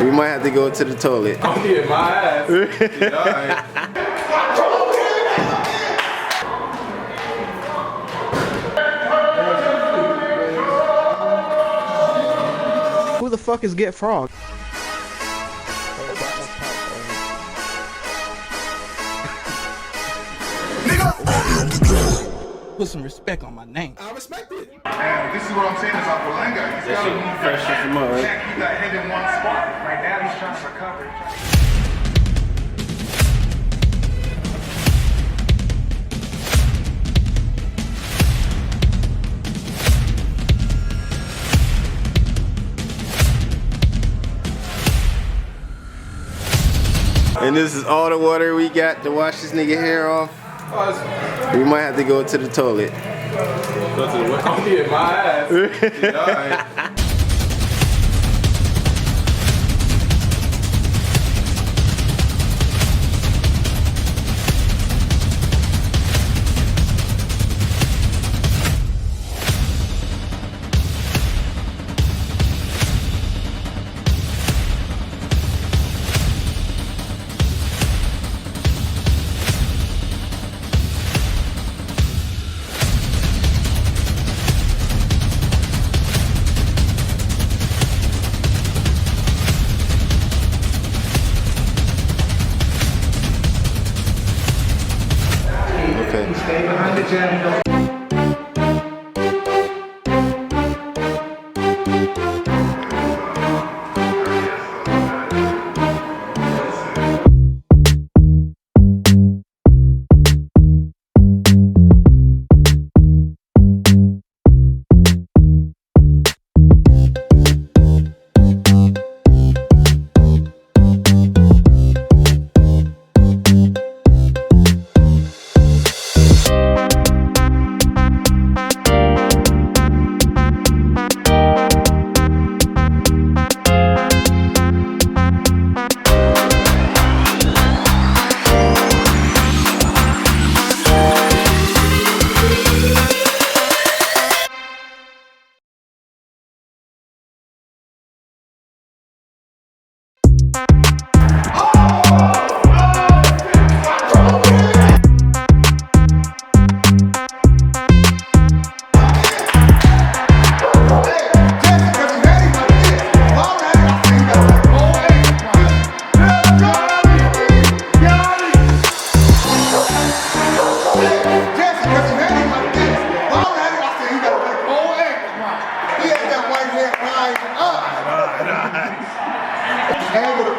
We might have to go to the toilet. I'm getting my ass. Yeah, alright. Who the fuck is Get Frog? Put some respect on my name. I respect it. And this is what I'm saying is Apalanga. He's got to move fresh off the mud, right? Can't keep that head in one spot. Right now he's trying to recover. And this is all the water we got to wash this nigga hair off. We might have to go to the toilet. Go to the I'm getting my ass. Yeah, alright. Stay behind the gym.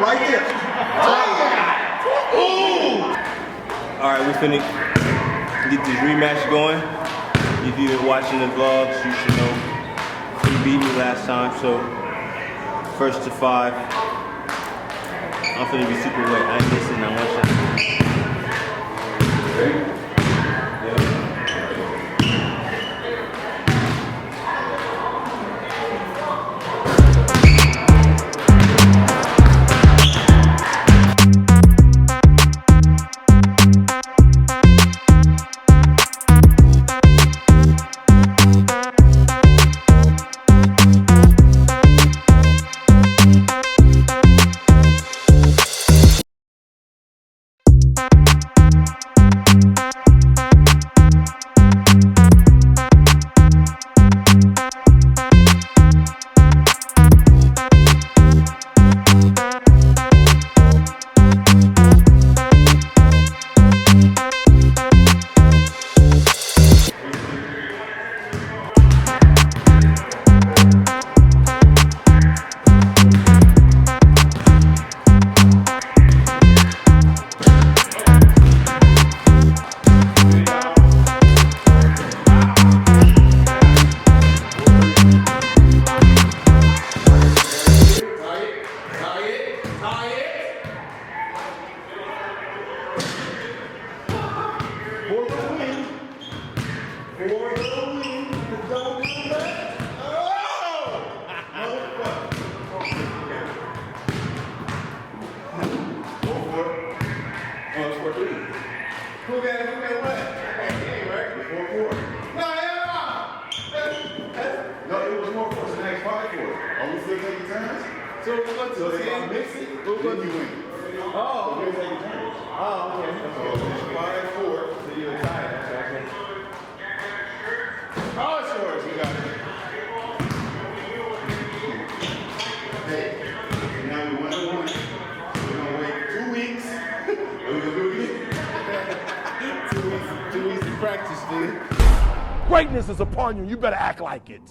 Right there. Alright, we finna get this rematch going. If you've been watching the vlogs, you should know he beat me last time, so first to 5. I'm finna be super wet. I ain't missing that one shot. Ready? So going to? See, I mix it. We're going to win. Oh, okay. Oh, okay. So 5, 4. So you're tired. Oh, it's yours. You got it. Hey, now we 1-1. We're gonna wait 2 weeks. Are we gonna do it again? 2 weeks to practice, dude. Greatness is upon you. You better act like it.